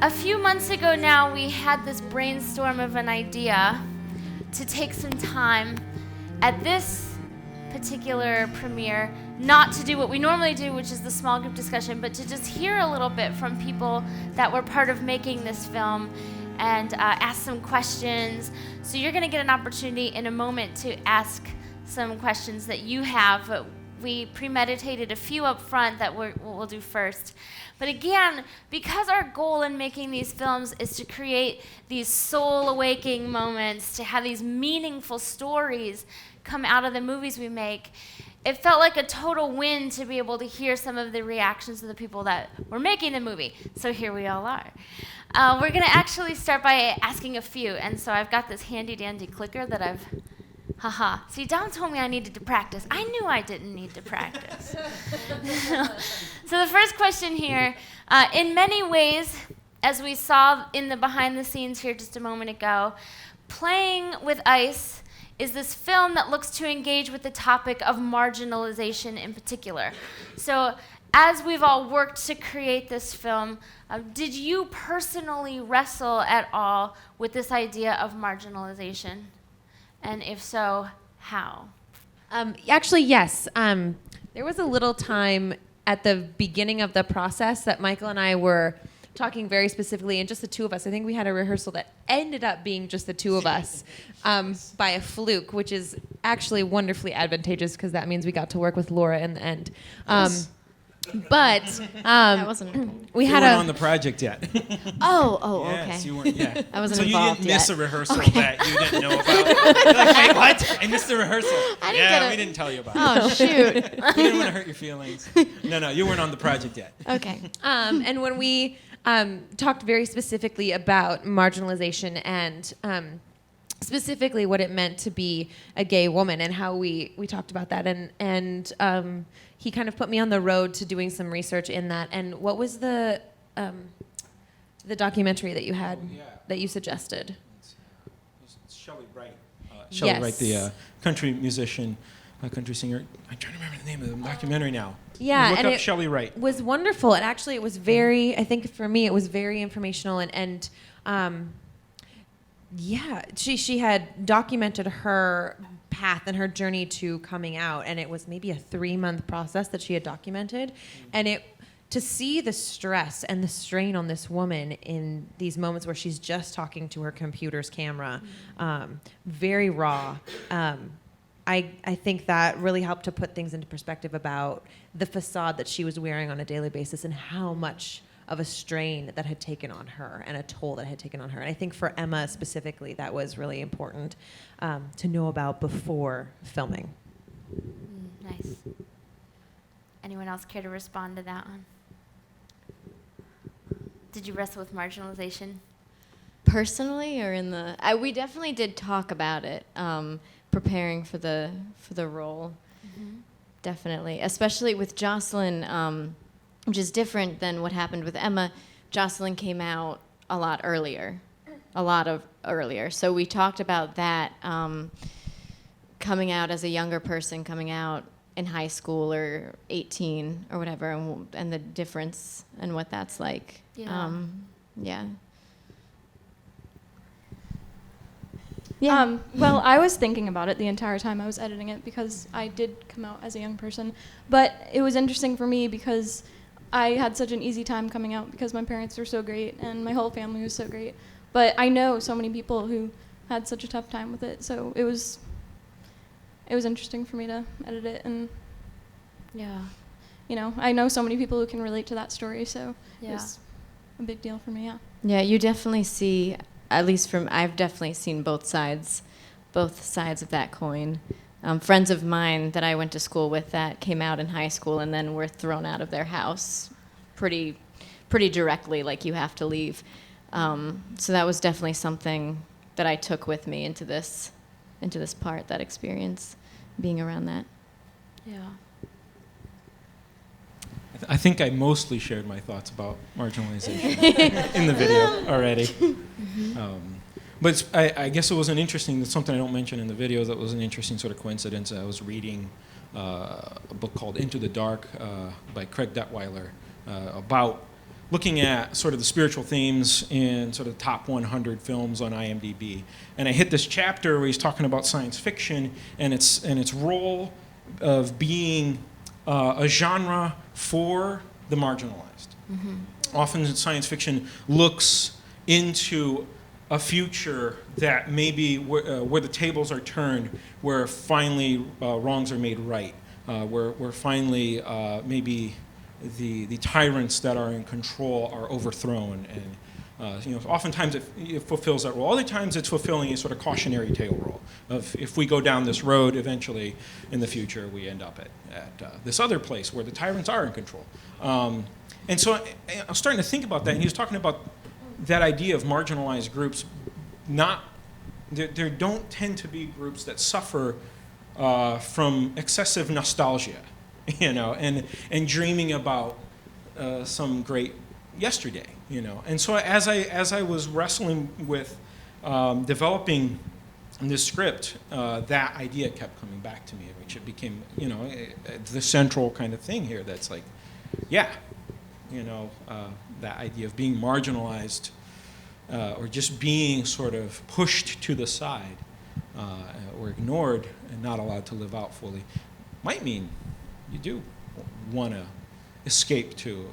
A few months ago now, we had this brainstorm of an idea to take some time at this particular premiere, not to do what we normally do, which is the small group discussion, but to just hear a little bit from people that were part of making this film and ask some questions. So you're going to get an opportunity in a moment to ask some questions that you have, but we premeditated a few up front that we'll do first. But again, because our goal in making these films is to create these soul-awakening moments, to have these meaningful stories come out of the movies we make, it felt like a total win to be able to hear some of the reactions of the people that were making the movie. So here we all are. We're going to actually start by asking a few. And so I've got this handy-dandy clicker that I've... See, Dom told me I needed to practice. I knew I didn't need to practice. So the first question here, in many ways, as we saw in the behind the scenes here just a moment ago, Playing with Ice is this film that looks to engage with the topic of marginalization in particular. So as we've all worked to create this film, did you personally wrestle at all with this idea of marginalization? And if so, how? Actually, yes. There was a little time at the beginning of the process that Michael and I were talking very specifically, and just the two of us. I think we had a rehearsal that ended up being just the two of us by a fluke, which is actually wonderfully advantageous because that means we got to work with Laura in the end. But that wasn't. We you had weren't on the project yet. Okay. Yes, you weren't. Yeah. I wasn't so involved you didn't miss yet. a rehearsal that you didn't know about. You're like, wait, what? I missed the rehearsal. I didn't get it. We didn't tell you about Oh, shoot. it. We didn't want to hurt your feelings. No, you weren't on the project yet. Okay. And when we talked very specifically about marginalization and specifically what it meant to be a gay woman and how we talked about that, and he kind of put me on the road to doing some research in that. And what was the documentary that you had that you suggested? It's Shelley Wright. Shelley Yes. Wright, the country musician, country singer. I'm trying to remember the name of the documentary now. Yeah, Look and up it Shelley Wright. was wonderful. And actually, it was very, I think for me, it was very informational. And she had documented her path and her journey to coming out. And it was maybe a 3-month process that she had documented. And to see the stress and the strain on this woman in these moments where she's just talking to her computer's camera, very raw. I think that really helped to put things into perspective about the facade that she was wearing on a daily basis and how much of a strain that had taken on her and a toll that had taken on her. And I think for Emma specifically, that was really important to know about before filming. Nice. Anyone else care to respond to that one? Did you wrestle with marginalization? Personally, or in the? We definitely did talk about it, preparing for the role. Mm-hmm. Definitely, especially with Jocelyn, which is different than what happened with Emma. Jocelyn came out a lot earlier. So we talked about that, coming out as a younger person, coming out in high school or 18 or whatever, and the difference and what that's like. Yeah. Well, I was thinking about it the entire time I was editing it because I did come out as a young person. But it was interesting for me because I had such an easy time coming out because my parents were so great and my whole family was so great. But I know so many people who had such a tough time with it, so it was interesting for me to edit it. And I know so many people who can relate to that story, so it was a big deal for me. Yeah, you definitely see, at least I've definitely seen both sides of that coin. Friends of mine that I went to school with that came out in high school and then were thrown out of their house pretty directly, like you have to leave. So that was definitely something that I took with me into this part, that experience, being around that. Yeah. I think I mostly shared my thoughts about marginalization in the video already. But I guess it was something I don't mention in the video, that was an interesting sort of coincidence. I was reading a book called Into the Dark by Craig Detweiler about looking at sort of the spiritual themes in sort of the top 100 films on IMDb, and I hit this chapter where he's talking about science fiction and its role of being a genre for the marginalized. Mm-hmm. Often science fiction looks into a future that maybe where the tables are turned, where finally wrongs are made right, where finally maybe the tyrants that are in control are overthrown, and oftentimes it fulfills that role. Other times it's fulfilling a sort of cautionary tale role of if we go down this road, eventually in the future we end up at this other place where the tyrants are in control. And so I was starting to think about that, and he was talking about that idea of marginalized groups. There don't tend to be groups that suffer from excessive nostalgia, and dreaming about some great yesterday, And so as I was wrestling with developing this script, that idea kept coming back to me, which it became, the central kind of thing here. That's like, yeah, that idea of being marginalized or just being sort of pushed to the side or ignored and not allowed to live out fully might mean you do want to escape to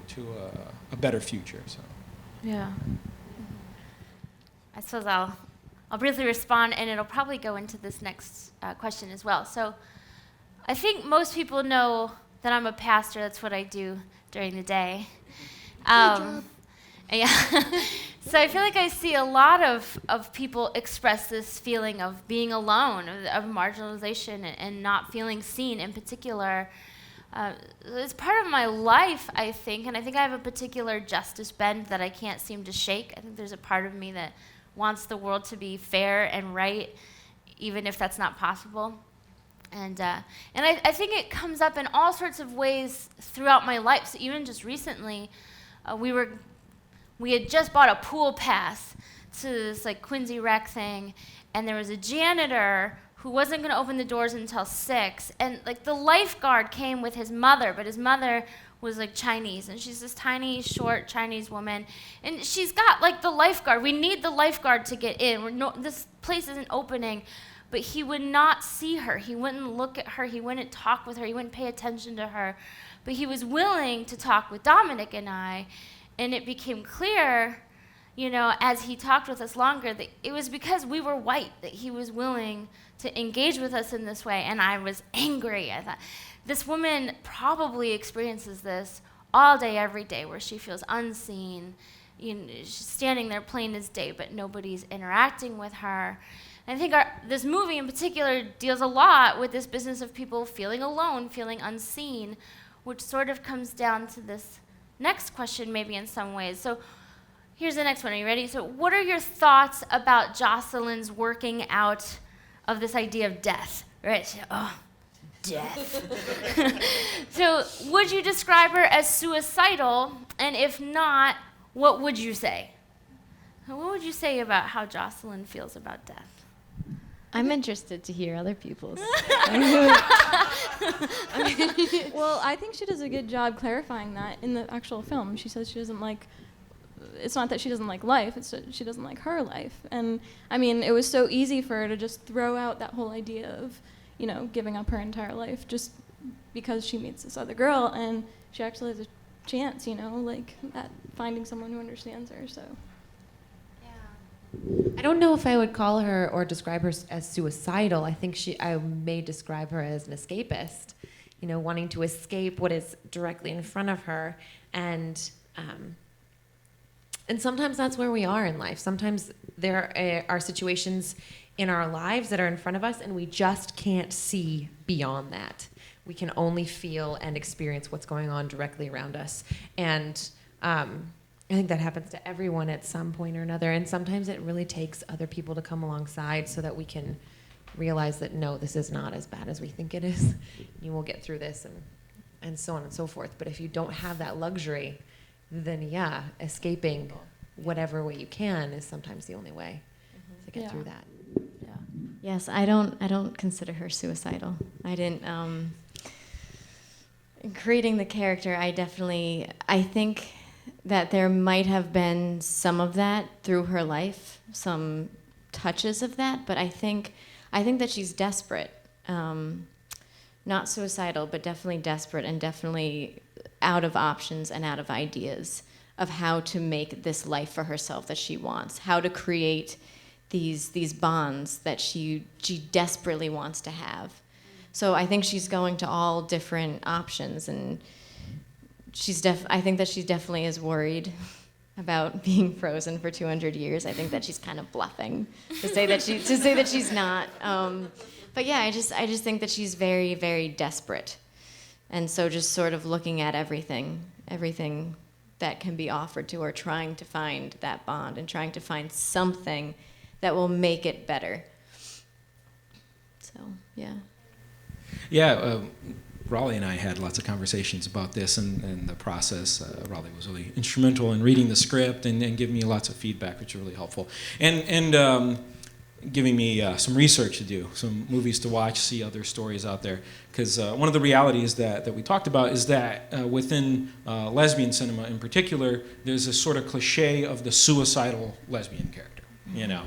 a better future. So. Yeah. I suppose I'll briefly respond, and it'll probably go into this next question as well. So I think most people know that I'm a pastor. That's what I do during the day. Yeah. So I feel like I see a lot of people express this feeling of being alone, of marginalization, and not feeling seen in particular. It's part of my life, I think, and I think I have a particular justice bend that I can't seem to shake. I think there's a part of me that wants the world to be fair and right, even if that's not possible. And I think it comes up in all sorts of ways throughout my life. So even just recently, we had just bought a pool pass to this like Quincy Rec thing, and there was a janitor who wasn't going to open the doors until 6, and like the lifeguard came with his mother, but his mother was like Chinese, and she's this tiny, short Chinese woman, and she's got like the lifeguard. We need the lifeguard to get in. This place isn't opening, but he would not see her. He wouldn't look at her. He wouldn't talk with her. He wouldn't pay attention to her, but he was willing to talk with Dominic and I, and it became clear, as he talked with us longer, that it was because we were white that he was willing to engage with us in this way, and I was angry. I thought, this woman probably experiences this all day, every day, where she feels unseen. She's standing there plain as day, but nobody's interacting with her. And I think this movie in particular deals a lot with this business of people feeling alone, feeling unseen, which sort of comes down to this next question maybe in some ways. So here's the next one. Are you ready? So what are your thoughts about Jocelyn's working out of this idea of death? Right? Death. So would you describe her as suicidal? And if not, what would you say? What would you say about how Jocelyn feels about death? I'm interested to hear other people's. Well, I think she does a good job clarifying that in the actual film. She says she doesn't like, it's not that she doesn't like life, it's that she doesn't like her life. And I mean, it was so easy for her to just throw out that whole idea of, giving up her entire life just because she meets this other girl, and she actually has a chance, at finding someone who understands her, so. I don't know if I would call her or describe her as suicidal. I think I may describe her as an escapist, wanting to escape what is directly in front of her. And sometimes that's where we are in life. Sometimes there are situations in our lives that are in front of us, and we just can't see beyond that. We can only feel and experience what's going on directly around us. And I think that happens to everyone at some point or another, and sometimes it really takes other people to come alongside so that we can realize that, no, this is not as bad as we think it is. You will get through this, and so on and so forth. But if you don't have that luxury, then, yeah, escaping whatever way you can is sometimes the only way to get through that. Yeah. Yes, I don't consider her suicidal. I didn't. In creating the character, I think that there might have been some of that through her life, some touches of that, but I think that she's desperate. Not suicidal, but definitely desperate and definitely out of options and out of ideas of how to make this life for herself that she wants, how to create these bonds that she desperately wants to have. So I think she's going to all different options, and I think that she definitely is worried about being frozen for 200 years. I think that she's kind of bluffing to say that she's not. But yeah, I just think that she's very, very desperate. And so just sort of looking at everything that can be offered to her, trying to find that bond and trying to find something that will make it better. So, yeah. Yeah, Raleigh and I had lots of conversations about this and the process. Raleigh was really instrumental in reading the script and giving me lots of feedback, which was really helpful. And giving me some research to do, some movies to watch, see other stories out there. Because one of the realities that we talked about is that within lesbian cinema in particular, there's this sort of cliche of the suicidal lesbian character, you know.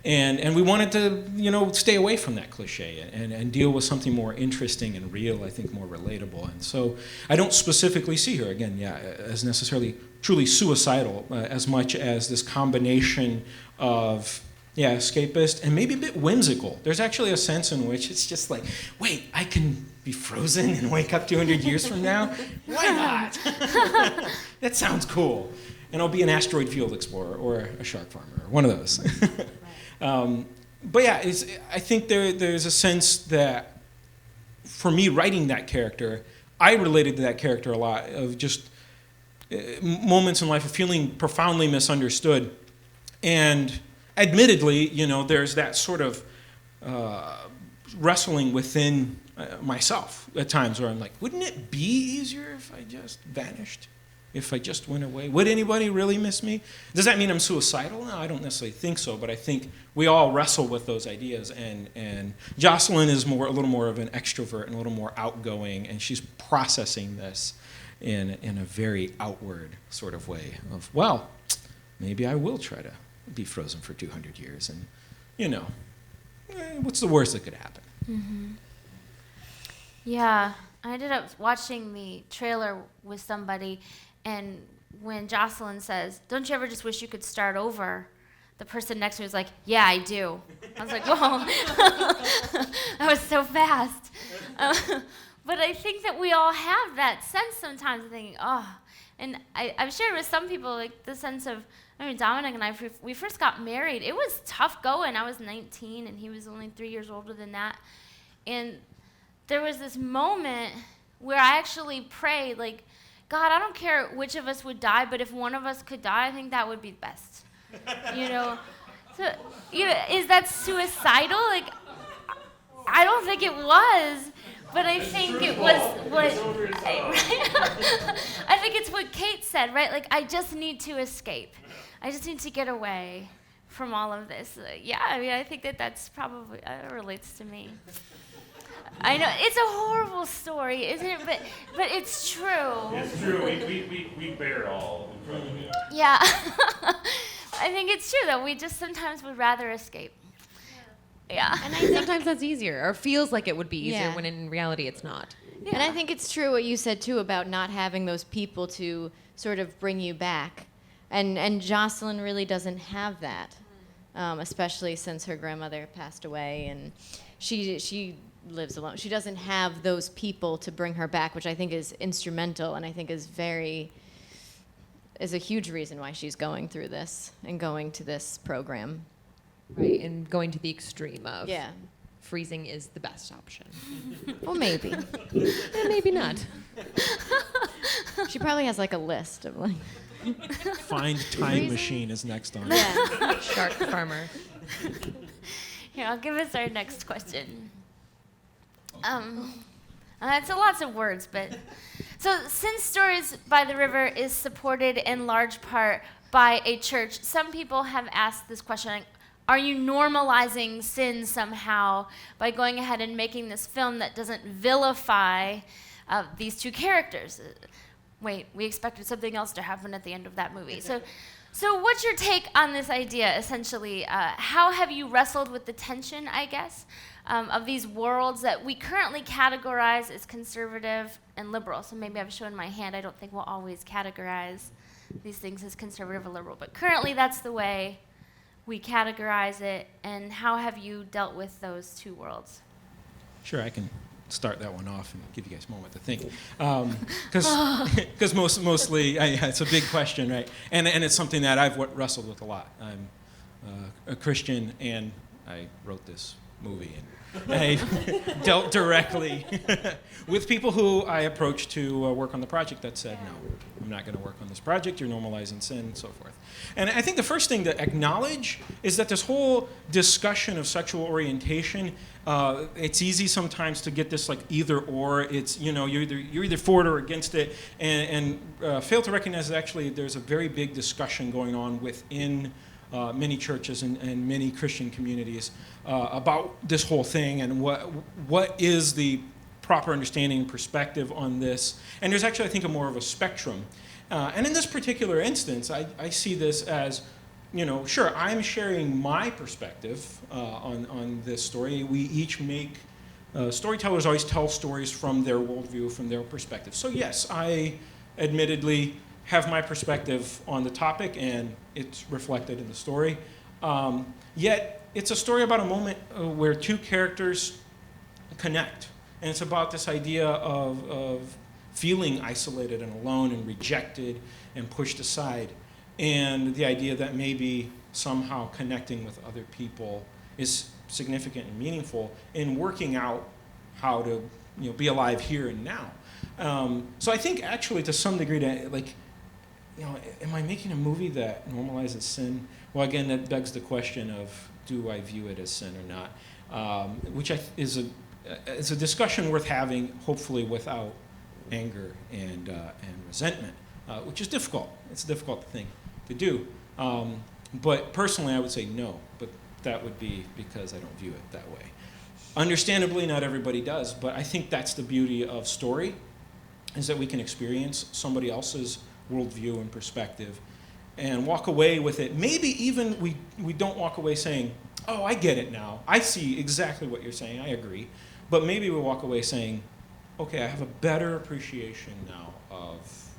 And we wanted to, stay away from that cliche and deal with something more interesting and real, I think more relatable. And so I don't specifically see her, again, as necessarily truly suicidal, as much as this combination of escapist, and maybe a bit whimsical. There's actually a sense in which it's just like, wait, I can be frozen and wake up 200 years from now? Why not? That sounds cool. And I'll be an asteroid field explorer or a shark farmer, or one of those. But yeah, I think there's a sense that, for me, writing that character, I related to that character a lot, of just moments in life of feeling profoundly misunderstood. And admittedly, there's that sort of wrestling within myself at times where I'm like, wouldn't it be easier if I just vanished? If I just went away? Would anybody really miss me? Does that mean I'm suicidal? No, I don't necessarily think so, but I think we all wrestle with those ideas, and Jocelyn is a little more of an extrovert and a little more outgoing, and she's processing this in a very outward sort of way of, well, maybe I will try to be frozen for 200 years, and what's the worst that could happen? Mm-hmm. Yeah, I ended up watching the trailer with somebody, and when Jocelyn says, "Don't you ever just wish you could start over?" the person next to me was like, "Yeah, I do." I was like, "Whoa." That was so fast. But I think that we all have that sense sometimes of thinking, oh, and I've shared with some people like the sense of, Dominic and I, we first got married, it was tough going. I was 19 and he was only 3 years older than that. And there was this moment where I actually prayed, like, God, I don't care which of us would die, but if one of us could die, I think that would be best. So, is that suicidal? Like, I don't think it was, but I think it was what, I think it's what Kate said, right? Like, I just need to escape. I just need to get away from all of this. I think that's probably, relates to me. I know, it's a horrible story, isn't it? But it's true. It's true. We bear it all in front of you. Yeah. I think it's true, though. We just sometimes would rather escape. Yeah. And I think sometimes that's easier, or feels like it would be easier, Yeah. when in reality it's not. Yeah. And I think it's true what you said, too, about not having those people to sort of bring you back. And Jocelyn really doesn't have that, especially since her grandmother passed away, and she lives alone. She doesn't have those people to bring her back, which I think is instrumental, and I think is a huge reason why she's going through this and going to this program. Right, and going to the extreme of Yeah. freezing is the best option. Well, maybe. And maybe not. She probably has like a list of like. Find Time Machine is next on. Yeah. Shark farmer. Here, I'll give us our next question. That's lots of words, but... So, since Stories by the River is supported in large part by a church, some people have asked this question, like, are you normalizing sin somehow by going ahead and making this film that doesn't vilify these two characters? wait, we expected something else to happen at the end of that movie. So what's your take on this idea, essentially? How have you wrestled with the tension, I guess, of these worlds that we currently categorize as conservative and liberal? So maybe I've shown my hand. I don't think we'll always categorize these things as conservative or liberal, but currently that's the way we categorize it. And how have you dealt with those two worlds? Sure, I can start that one off and give you guys a moment to think, because mostly it's a big question, right? And it's something that I've wrestled with a lot. I'm a Christian, and I wrote this movie, and I dealt directly with people who I approached to work on the project that said, no, I'm not going to work on this project, you're normalizing sin, and so forth. And I think the first thing to acknowledge is that this whole discussion of sexual orientation, it's easy sometimes to get this like either or. It's, you're either for it or against it, and fail to recognize that actually there's a very big discussion going on within many churches and many Christian communities about this whole thing and what is the proper understanding and perspective on this. And there's actually, I think, more of a spectrum. And in this particular instance, I see this as, sure, I'm sharing my perspective on this story. We each make, storytellers always tell stories from their worldview, from their perspective. So yes, I admittedly have my perspective on the topic, and it's reflected in the story. Yet, it's a story about a moment where two characters connect. And it's about this idea of feeling isolated and alone and rejected and pushed aside. And the idea that maybe somehow connecting with other people is significant and meaningful in working out how to be alive here and now. So I think actually to some degree, am I making a movie that normalizes sin? Well, again, that begs the question of, do I view it as sin or not? Which is a discussion worth having, hopefully without anger and resentment, which is difficult. It's a difficult thing to do. But personally, I would say no, but that would be because I don't view it that way. Understandably, not everybody does, but I think that's the beauty of story, is that we can experience somebody else's worldview and perspective and walk away with it. Maybe even we don't walk away saying, oh, I get it now. I see exactly what you're saying. I agree. But maybe we walk away saying, okay, I have a better appreciation now of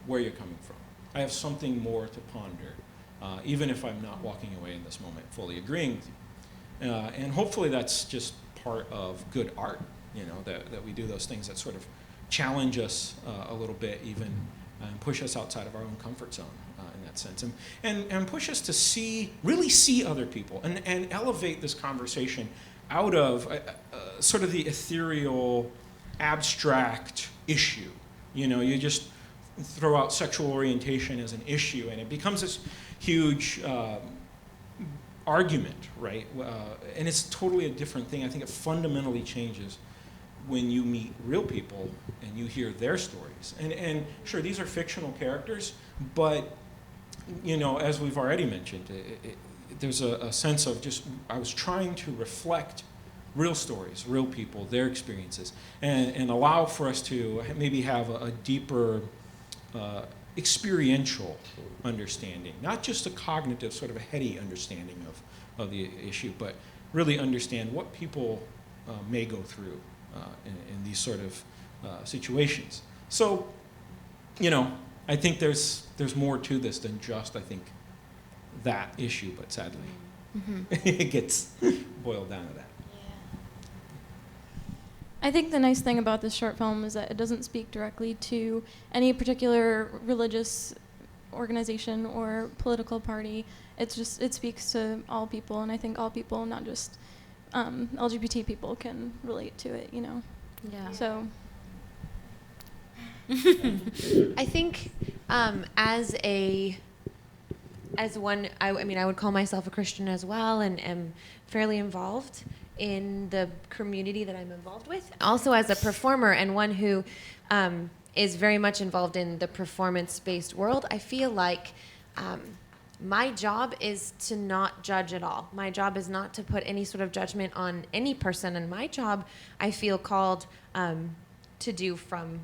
where you're coming from. I have something more to ponder, even if I'm not walking away in this moment fully agreeing with you. And hopefully that's just part of good art, that we do those things that sort of challenge us a little bit, even push us outside of our own comfort zone in that sense, and push us to really see other people and elevate this conversation out of sort of the ethereal, abstract issue. You just throw out sexual orientation as an issue, and it becomes this huge argument, right? And it's totally a different thing. I think it fundamentally changes when you meet real people and you hear their stories. And sure, these are fictional characters, but as we've already mentioned, there's a sense of I was trying to reflect real stories, real people, their experiences, and allow for us to maybe have a deeper experiential understanding, not just a cognitive, sort of a heady understanding of the issue, but really understand what people may go through in these sort of situations. So, I think there's more to this than just, I think, that issue, but sadly, it gets boiled down to that. I think the nice thing about this short film is that it doesn't speak directly to any particular religious organization or political party. It speaks to all people, and I think all people, not just LGBT people, can relate to it, Yeah. So I think I would call myself a Christian as well, and am fairly involved in the community that I'm involved with. Also as a performer and one who is very much involved in the performance-based world, I feel like my job is to not judge at all. My job is not to put any sort of judgment on any person, and my job, I feel called to do from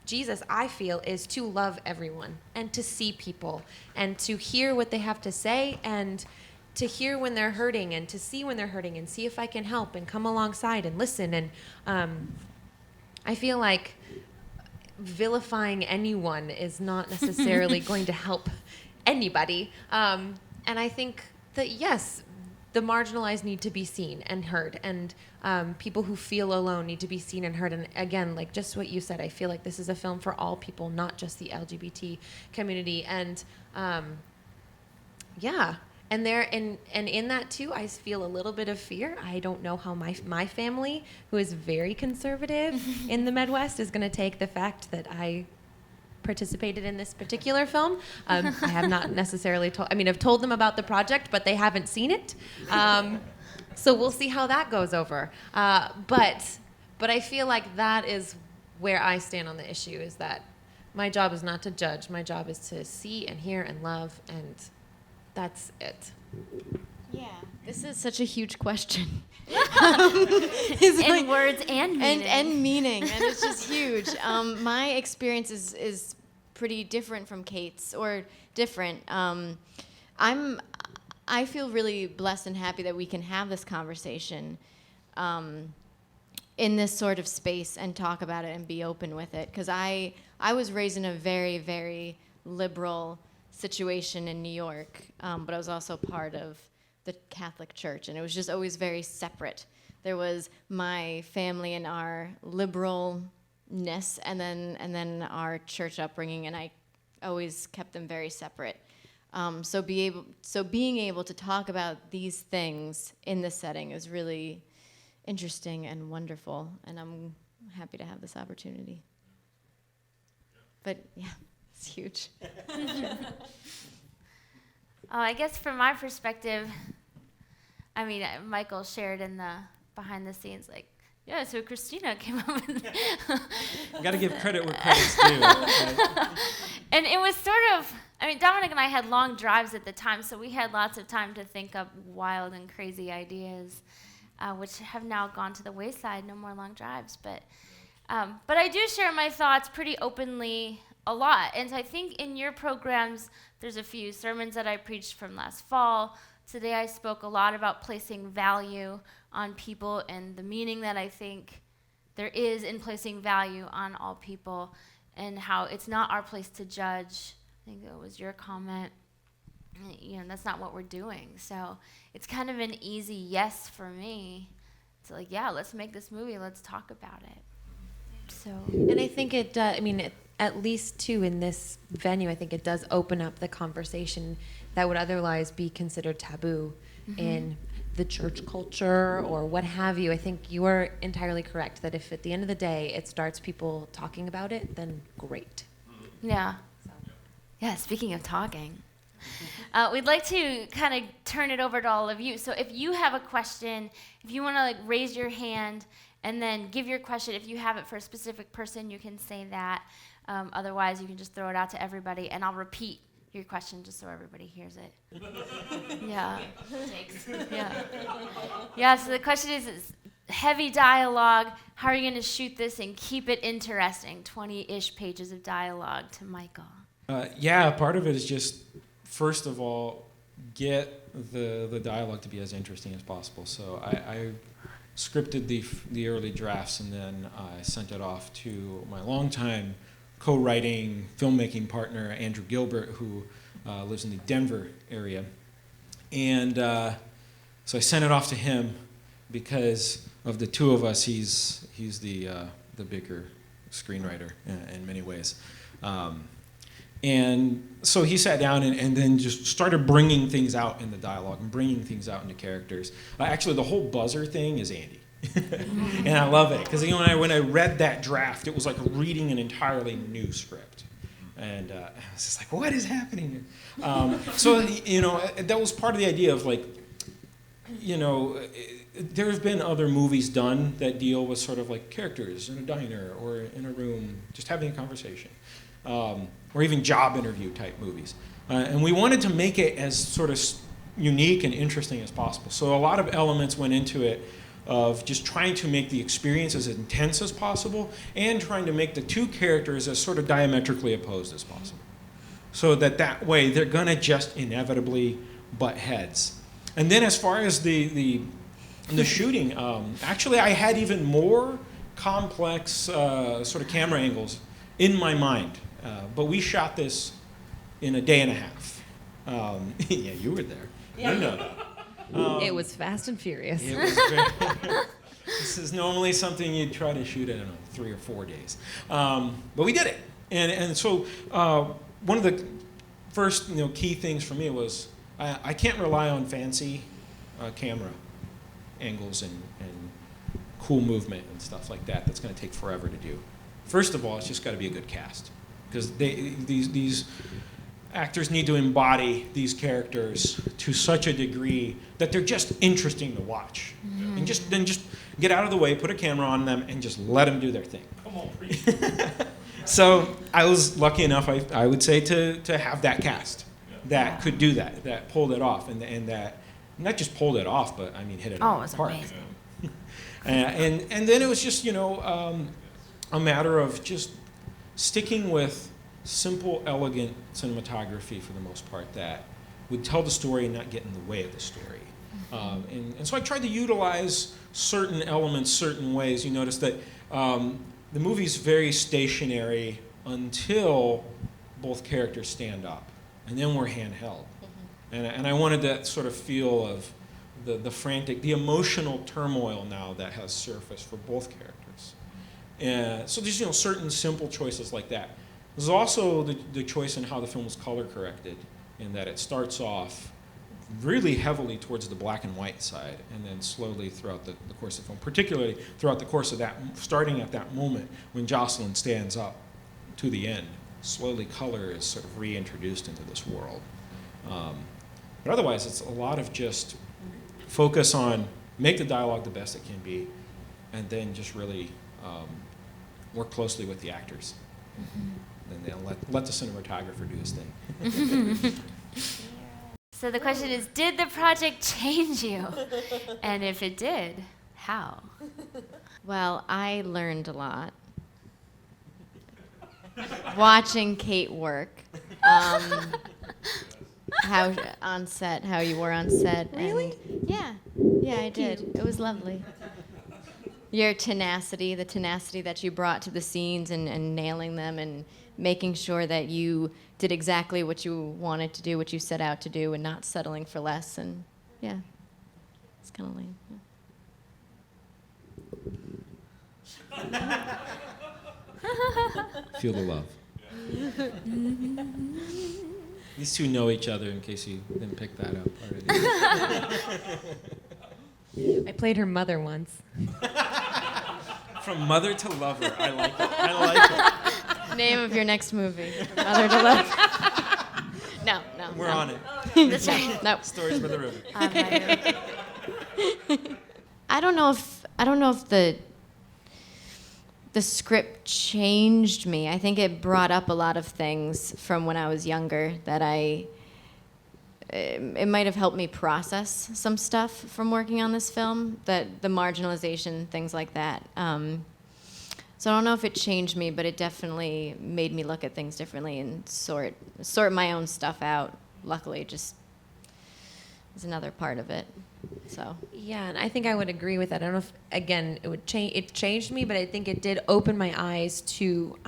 Jesus, I feel, is to love everyone and to see people and to hear what they have to say and to hear when they're hurting and to see when they're hurting and see if I can help and come alongside and listen. And I feel like vilifying anyone is not necessarily going to help anybody. And I think that, yes, the marginalized need to be seen and heard, and people who feel alone need to be seen and heard. And again, like just what you said, I feel like this is a film for all people, not just the LGBT community. And yeah, and in that too, I feel a little bit of fear. I don't know how my family, who is very conservative in the Midwest, is going to take the fact that I participated in this particular film. I have not necessarily told, I've told them about the project, but they haven't seen it. So we'll see how that goes over. But I feel like that is where I stand on the issue, is that my job is not to judge. My job is to see and hear and love, and that's it. Yeah, this is such a huge question. In words and meaning. And meaning, and it's just huge. My experience is pretty different from Kate's, or different. I feel really blessed and happy that we can have this conversation in this sort of space and talk about it and be open with it. Because I was raised in a very, very liberal situation in New York, but I was also part of the Catholic Church, and it was just always very separate. There was my family and our liberalness, and then our church upbringing, and I always kept them very separate. So being able to talk about these things in this setting is really interesting and wonderful, and I'm happy to have this opportunity. But yeah, it's huge. I guess from my perspective, Michael shared in the behind the scenes, like, yeah, so Christina came up with Got to give credit where credit's due. Right? And it was sort of, Dominic and I had long drives at the time, so we had lots of time to think up wild and crazy ideas, which have now gone to the wayside, no more long drives. But I do share my thoughts pretty openly a lot. And so I think in your programs, there's a few sermons that I preached from last fall. Today I spoke a lot about placing value on people and the meaning that I think there is in placing value on all people, and how it's not our place to judge. I think that was your comment. That's not what we're doing. So it's kind of an easy yes for me. It's like, yeah, let's make this movie. Let's talk about it. So. And I think it does, at least too in this venue, I think it does open up the conversation that would otherwise be considered taboo in the church culture or what have you. I think you are entirely correct that if at the end of the day it starts people talking about it, then great. Yeah. So. Yeah, speaking of talking, we'd like to kind of turn it over to all of you. So if you have a question, if you want to raise your hand and then give your question, if you have it for a specific person, you can say that. Otherwise, you can just throw it out to everybody, and I'll repeat your question just so everybody hears it. Yeah. Yeah, so the question is heavy dialogue. How are you going to shoot this and keep it interesting? 20-ish pages of dialogue to Michael. Part of it is just, first of all, get the dialogue to be as interesting as possible. So I scripted the early drafts, and then I sent it off to my longtime co-writing, filmmaking partner, Andrew Gilbert, who lives in the Denver area. And so I sent it off to him because of the two of us, he's the bigger screenwriter in many ways. And so he sat down and then just started bringing things out in the dialogue and bringing things out into characters. Actually, the whole buzzer thing is Andy. And I love it because when I read that draft, it was like reading an entirely new script, and I was just like, "What is happening?" So that was part of the idea of there have been other movies done that deal with sort of like characters in a diner or in a room, just having a conversation, or even job interview type movies, and we wanted to make it as sort of unique and interesting as possible. So a lot of elements went into it. of just trying to make the experience as intense as possible and trying to make the two characters as sort of diametrically opposed as possible. So that way they're gonna just inevitably butt heads. And then as far as the shooting, actually I had even more complex sort of camera angles in my mind. But we shot this in a day and a half. Yeah, you were there. Yeah. You know. It was fast and furious. It was very, this is normally something you'd try to shoot, I don't know, 3 or 4 days. But we did it. And so one of the first key things for me was I can't rely on fancy camera angles and cool movement and stuff like that. That's going to take forever to do. First of all, it's just got to be a good cast. Because these actors need to embody these characters to such a degree that they're just interesting to watch. And then just get out of the way, put a camera on them, and just let them do their thing. Come on, preach. So I was lucky enough, I would say, to have that cast that could do that pulled it off, and that not just pulled it off, but I mean hit it out of the park. Amazing. And then it was just a matter of just sticking with simple, elegant cinematography for the most part that would tell the story and not get in the way of the story. And so I tried to utilize certain elements certain ways. You notice that the movie's very stationary until both characters stand up, and then we're handheld. And I wanted that sort of feel of the frantic, the emotional turmoil now that has surfaced for both characters. And so there's certain simple choices like that. There's also the choice in how the film was color corrected, in that it starts off really heavily towards the black and white side, and then slowly throughout the course of the film, particularly throughout the course of that, starting at that moment when Jocelyn stands up to the end, slowly color is sort of reintroduced into this world. But otherwise, it's a lot of just focus on make the dialogue the best it can be, and then just really work closely with the actors. And then let the cinematographer do his thing. So the question is, did the project change you? And if it did, how? Well, I learned a lot watching Kate work. How on set, how you were on set. Really? And yeah, I did. It was lovely. Your tenacity, the tenacity that you brought to the scenes and nailing them and making sure that you did exactly what you wanted to do, what you set out to do, and not settling for less. And yeah, it's kind of lame. Yeah. Feel the love. These two know each other, in case you didn't pick that up already. I played her mother once. From mother to lover. I like it. I like it. Name of your next movie. Mother to Love. No. We're on it. That's right. No. Stories by the river. I don't know if the script changed me. I think it brought up a lot of things from when I was younger that it might have helped me process some stuff from working on this film, that the marginalization, things like that. So I don't know if it changed me, but it definitely made me look at things differently and sort my own stuff out. Luckily, just is another part of it. So Yeah, and I think I would agree with that. I don't know if, again, it would change. It changed me, but I think it did open my eyes to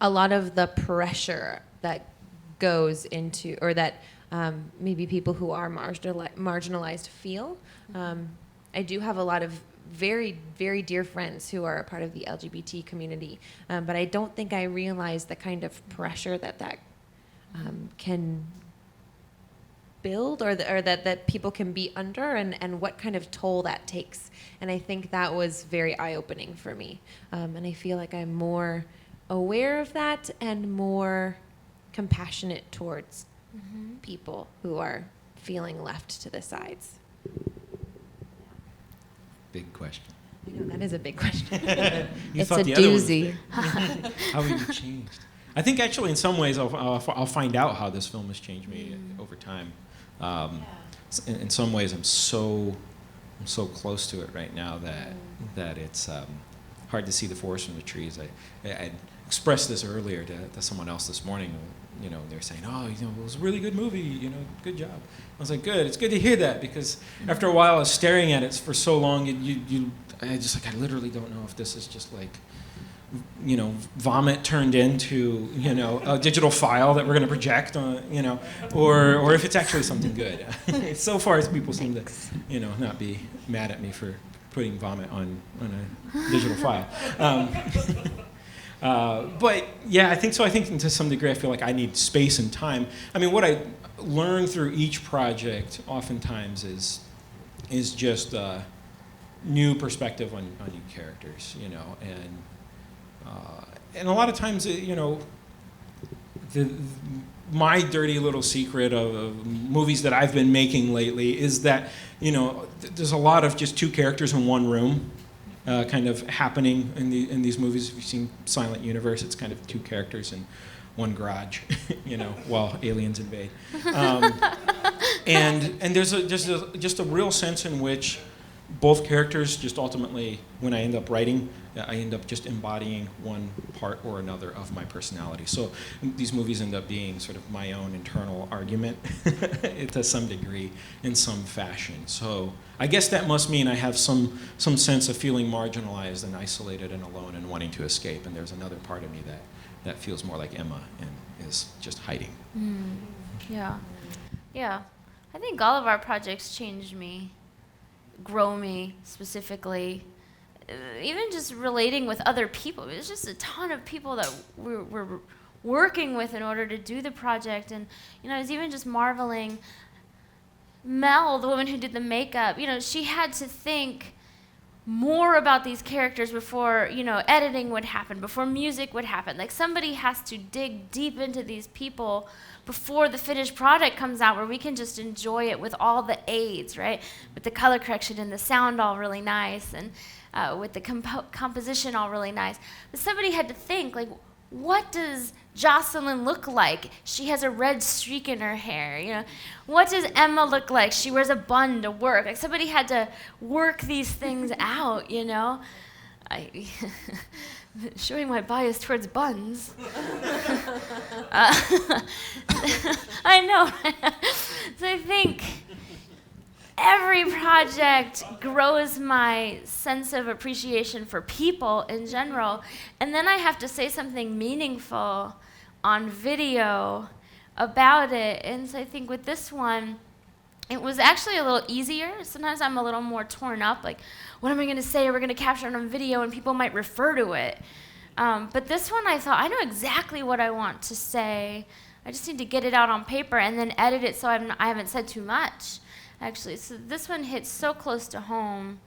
a lot of the pressure that goes into, or that maybe people who are marginalized feel. I do have a lot of very, very dear friends who are a part of the LGBT community, but I don't think I realized the kind of pressure that can build, or that people can be under, and what kind of toll that takes. And I think that was very eye-opening for me. And I feel like I'm more aware of that and more compassionate towards people who are feeling left to the sides. Big question. I know, that is a big question. You it's thought a the other one was doozy. big. How have you changed? I think actually in some ways I'll find out how this film has changed me over time. In some ways I'm so I'm so close to it right now that it's hard to see the forest from the trees. I expressed this earlier to someone else this morning. You know, they're saying, "Oh, you know, it was a really good movie. You know, good job." I was like, "Good. It's good to hear that because after a while, I was staring at it for so long, I literally don't know if this is just like, you know, vomit turned into, you know, a digital file that we're going to project on, you know, or if it's actually something good." So far as people seem to, you know, not be mad at me for putting vomit on a digital file. But yeah, I think so. I think to some degree, I feel like I need space and time. I mean, what I learn through each project oftentimes is just new perspective on new characters, you know, and a lot of times, you know, my dirty little secret of movies that I've been making lately is that, you know, there's a lot of just two characters in one room. Kind of happening in these movies. If you've seen Silent Universe, it's kind of two characters in one garage, you know, while aliens invade. And there's just a real sense in which both characters just ultimately, when I end up writing, I end up just embodying one part or another of my personality. So these movies end up being sort of my own internal argument to some degree, in some fashion. So I guess that must mean I have some sense of feeling marginalized and isolated and alone and wanting to escape. And there's another part of me that feels more like Emma and is just hiding. Yeah. Yeah. I think all of our projects changed me, grow me specifically. Even just relating with other people. There's just a ton of people that we're working with in order to do the project. And, you know, I was even just marveling. Mel, the woman who did the makeup, you know, she had to think more about these characters before, you know, editing would happen, before music would happen. Like, somebody has to dig deep into these people before the finished product comes out, where we can just enjoy it with all the aids, right? With the color correction and the sound all really nice, and with the composition all really nice. But somebody had to think, like, what does Jocelyn look like? She has a red streak in her hair, you know. What does Emma look like? She wears a bun to work. Like, somebody had to work these things out, you know. Showing my bias towards buns. I know. So I think every project grows my sense of appreciation for people in general. And then I have to say something meaningful on video about it. And so I think with this one, it was actually a little easier. Sometimes I'm a little more torn up, like, what am I going to say? We're going to capture it on video, and people might refer to it. But this one, I thought, I know exactly what I want to say. I just need to get it out on paper and then edit it so I haven't said too much, actually. So this one hits so close to home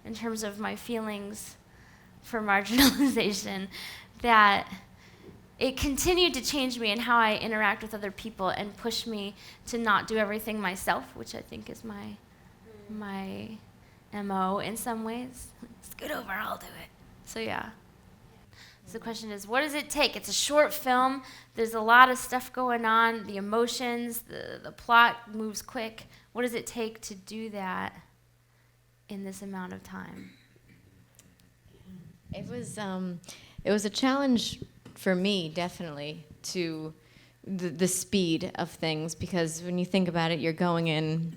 in terms of my feelings for marginalization that it continued to change me in how I interact with other people and push me to not do everything myself, which I think is my MO in some ways. Scoot over, I'll do it. So yeah. So the question is, what does it take? It's a short film. There's a lot of stuff going on, the emotions, the plot moves quick. What does it take to do that in this amount of time? It was a challenge for me, definitely, to the speed of things, because when you think about it, you're going in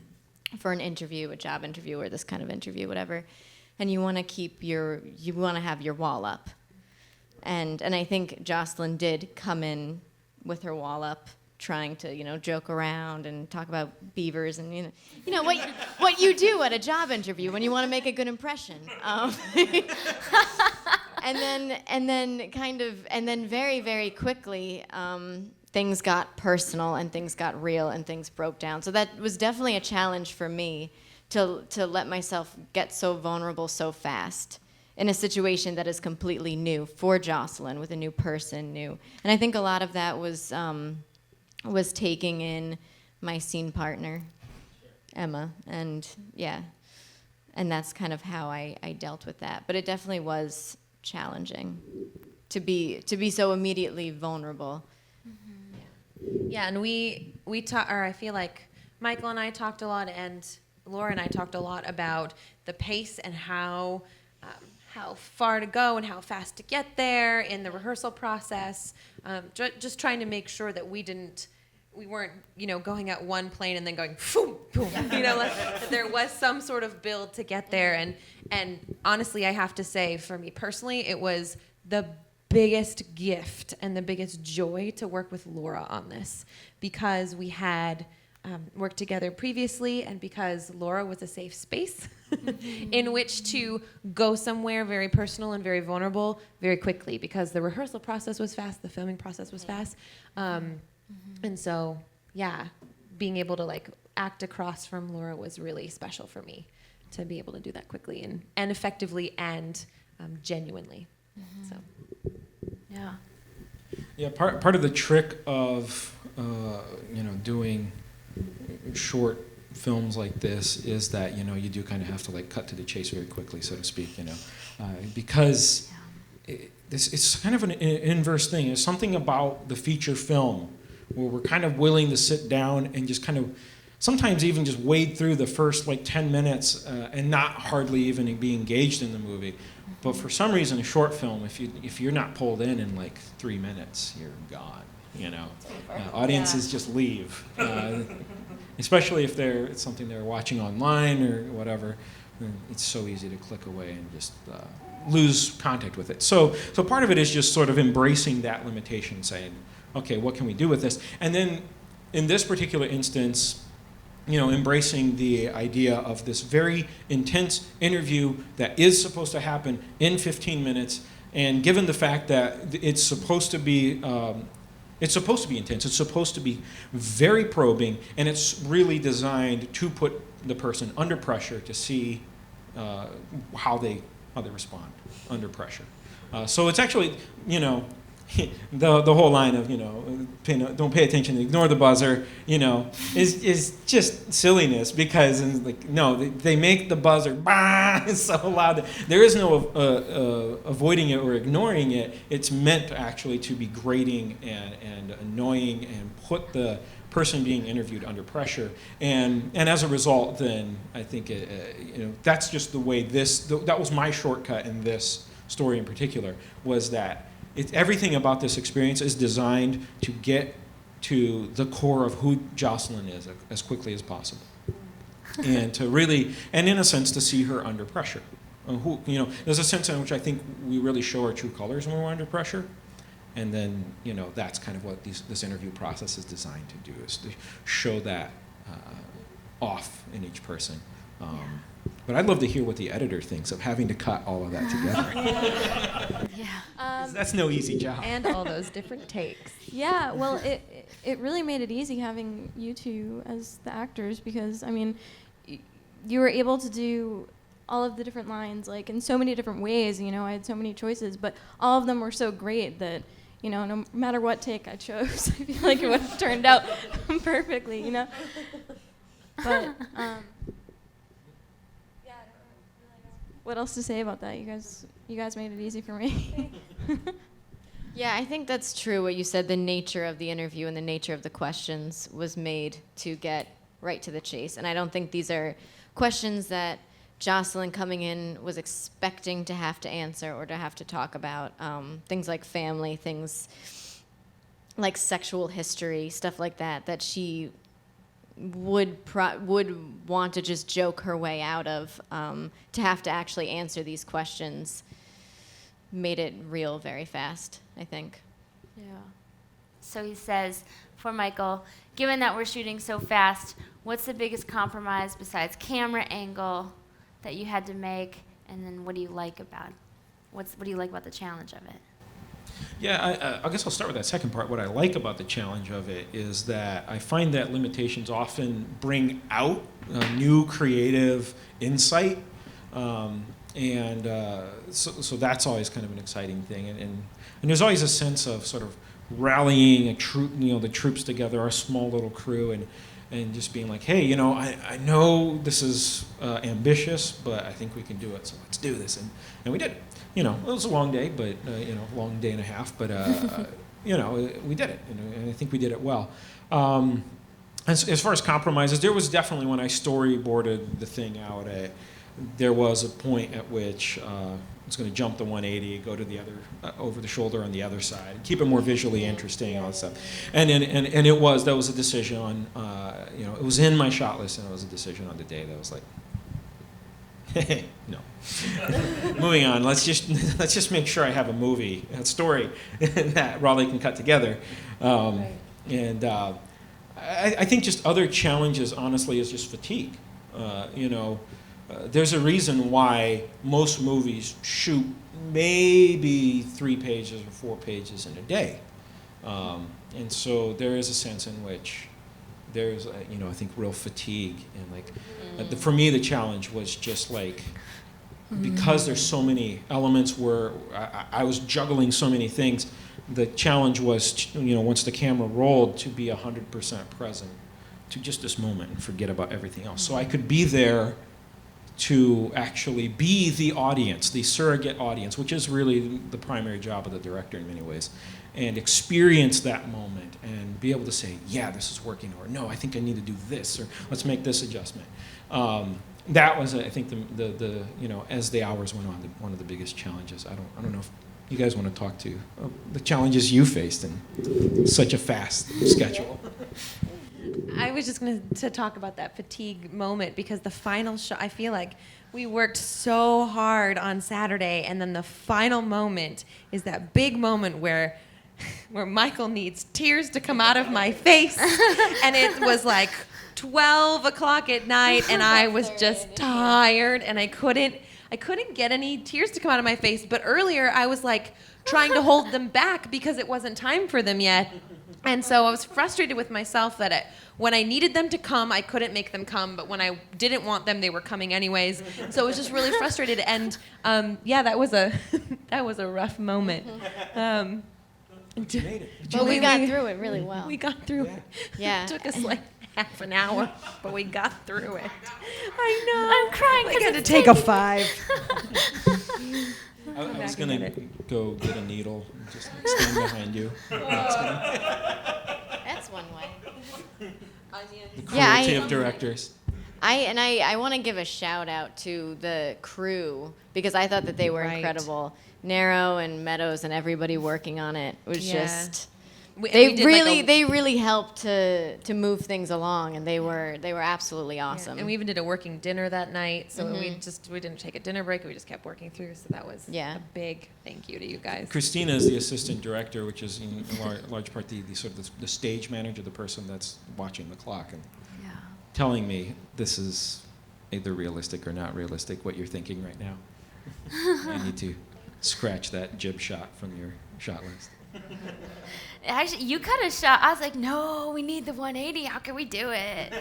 for an interview, a job interview, or this kind of interview, whatever, and you want to have your wall up. And I think Jocelyn did come in with her wall up, trying to, you know, joke around and talk about beavers and, you know what you do at a job interview when you want to make a good impression. And then very, very quickly, things got personal and things got real and things broke down. So that was definitely a challenge for me to let myself get so vulnerable so fast in a situation that is completely new for Jocelyn, with a new person, new. And I think a lot of that was taking in my scene partner, Emma, and yeah, and that's kind of how I dealt with that. But it definitely was challenging to be so immediately vulnerable. Yeah, and we talk, or I feel like Michael and I talked a lot, and Laura and I talked a lot about the pace and how far to go and how fast to get there in the rehearsal process. Just trying to make sure that we weren't, going at one plane and then going, boom, boom, that there was some sort of build to get there. And honestly, I have to say, for me personally, it was the biggest gift and the biggest joy to work with Laura on this, because we had worked together previously, and because Laura was a safe space in which to go somewhere very personal and very vulnerable very quickly, because the rehearsal process was fast, the filming process was fast. And so, yeah, being able to act across from Laura was really special for me, to be able to do that quickly and effectively and genuinely. So, Yeah. Yeah, part of the trick of doing short films like this is that you do kind of have to cut to the chase very quickly, so to speak. Because it's kind of an inverse thing. There's something about the feature film where we're kind of willing to sit down and just kind of sometimes even just wade through the first 10 minutes and not hardly even be engaged in the movie. But for some reason, a short film, if you're not pulled in 3 minutes, you're gone. Audiences just leave, especially if it's something they're watching online or whatever. It's so easy to click away and just lose contact with it. So part of it is just sort of embracing that limitation, saying, okay, what can we do with this? And then in this particular instance, embracing the idea of this very intense interview that is supposed to happen in 15 minutes, and given the fact that it's supposed to be intense, it's supposed to be very probing, and it's really designed to put the person under pressure to see how they respond under pressure. So it's actually, the whole line of don't pay attention, ignore the buzzer, is just silliness, because they make the buzzer so loud. There is no avoiding it or ignoring it. It's meant actually to be grating and annoying and put the person being interviewed under pressure, and as a result, then I think that's just the way that was my shortcut in this story in particular, was that everything about this experience is designed to get to the core of who Jocelyn is as quickly as possible, and to really, and in a sense, to see her under pressure. There's a sense in which I think we really show our true colors when we're under pressure, and then that's kind of what this interview process is designed to do, is to show that off in each person. But I'd love to hear what the editor thinks of having to cut all of that together. Yeah. 'Cause that's no easy job. and all those different takes. Yeah, well, it really made it easy having you two as the actors, because, you were able to do all of the different lines, in so many different ways. I had so many choices, but all of them were so great that, no matter what take I chose, I feel like it would have turned out perfectly, But, what else to say about that? You guys made it easy for me. Yeah, I think that's true what you said. The nature of the interview and the nature of the questions was made to get right to the chase. And I don't think these are questions that Jocelyn coming in was expecting to have to answer or to have to talk about. Things like family, things like sexual history, stuff like that she would want to just joke her way out of. To have to actually answer these questions made it real very fast, I think. Yeah. So he says, for Michael, given that we're shooting so fast, what's the biggest compromise besides camera angle that you had to make? And then what do you like about the challenge of it? Yeah, I guess I'll start with that second part. What I like about the challenge of it is that I find that limitations often bring out new creative insight, so that's always kind of an exciting thing. And there's always a sense of sort of rallying the troops together, our small little crew, and just being like, hey, I know this is ambitious, but I think we can do it, so let's do this. And we did it. It was a long day, but long day and a half, but we did it, and I think we did it well. as far as compromises, there was definitely, when I storyboarded the thing out, there was a point at which I was going to jump the 180, go to the other, over the shoulder on the other side, keep it more visually interesting, all that stuff. And that was a decision on, it was in my shot list, and it was a decision on the day that was like, no. Moving on. Let's just make sure I have a story that Raleigh can cut together. And I think just other challenges, honestly, is just fatigue. There's a reason why most movies shoot maybe 3 pages or 4 pages in a day. And so there is a sense in which there's, I think, real fatigue. And for me, the challenge was just like, because there's so many elements where I was juggling so many things, the challenge was, once the camera rolled, to be 100% present to just this moment and forget about everything else. So I could be there to actually be the audience, the surrogate audience, which is really the primary job of the director in many ways, and experience that moment and be able to say, yeah, this is working, or no, I think I need to do this, or let's make this adjustment. That was, I think, the as the hours went on, one of the biggest challenges. I don't know if you guys want to talk to the challenges you faced in such a fast schedule. I was just going to talk about that fatigue moment, because the final shot, I feel like we worked so hard on Saturday, and then the final moment is that big moment where Michael needs tears to come out of my face, and it was like 12 o'clock at night, and I was just tired, and I couldn't get any tears to come out of my face. But earlier I was like trying to hold them back because it wasn't time for them yet. And so I was frustrated with myself that when I needed them to come, I couldn't make them come, but when I didn't want them, they were coming anyways. So I was just really frustrated, and that was a rough moment. But we got through it really well. We got through it. Yeah. It took us like half an hour, but we got through it. I know. I'm crying I because got to take a 5. I was going to go get a needle and just stand behind you. That's one way. The cruelty of directors. I want to give a shout out to the crew, because I thought that they were incredible. Narrow and Meadows and everybody working on it was just they really helped to move things along, and they were absolutely awesome. Yeah. And we even did a working dinner that night, so we didn't take a dinner break. We just kept working through. So that was a big thank you to you guys. Christina is the assistant director, which is in large part the sort of the stage manager, the person that's watching the clock and telling me this is either realistic or not realistic, what you're thinking right now. I need to scratch that jib shot from your shot list. Actually, you cut a shot. I was like, no, we need the 180. How can we do it?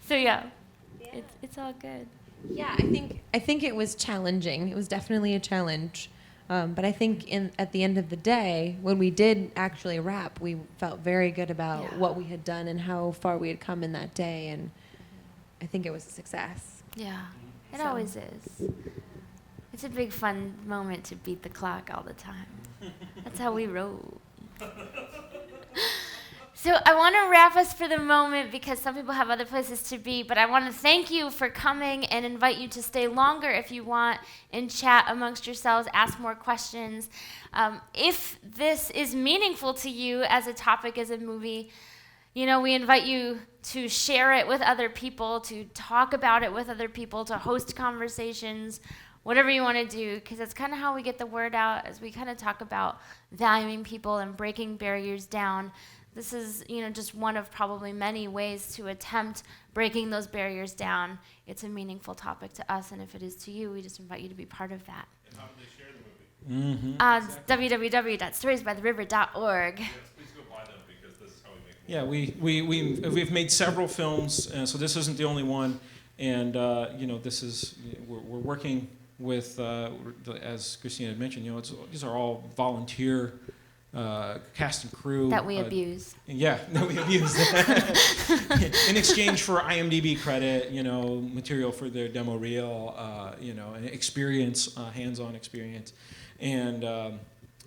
So it's all good. Yeah, I think it was challenging. It was definitely a challenge. But I think at the end of the day, when we did actually wrap, we felt very good about what we had done and how far we had come in that day, and I think it was a success. Yeah, it always is. It's a big fun moment to beat the clock all the time. That's how we roll. So I want to wrap us for the moment, because some people have other places to be, but I want to thank you for coming and invite you to stay longer if you want and chat amongst yourselves, ask more questions. If this is meaningful to you as a topic, as a movie, we invite you to share it with other people, to talk about it with other people, to host conversations, whatever you want to do, because that's kind of how we get the word out, as we kind of talk about valuing people and breaking barriers down. This is, just one of probably many ways to attempt breaking those barriers down. It's a meaningful topic to us, and if it is to you, we just invite you to be part of that. And how can they share the movie? www.storiesbytheriver.org. Yes, please go buy them, because this is how we make Yeah, we've made several films, so this isn't the only one, and this is we're working with as Christina had mentioned, these are all volunteer cast and crew That we abuse. Yeah, that we abuse in exchange for IMDb credit, material for their demo reel, and experience, hands-on experience, and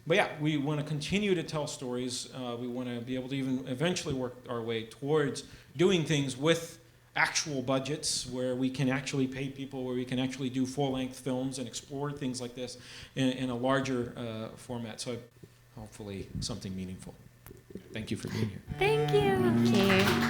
But yeah, we want to continue to tell stories. We want to be able to even eventually work our way towards doing things with actual budgets where we can actually pay people, where we can actually do full-length films and explore things like this in a larger format. So hopefully something meaningful. Thank you for being here. Thank you. Thank you.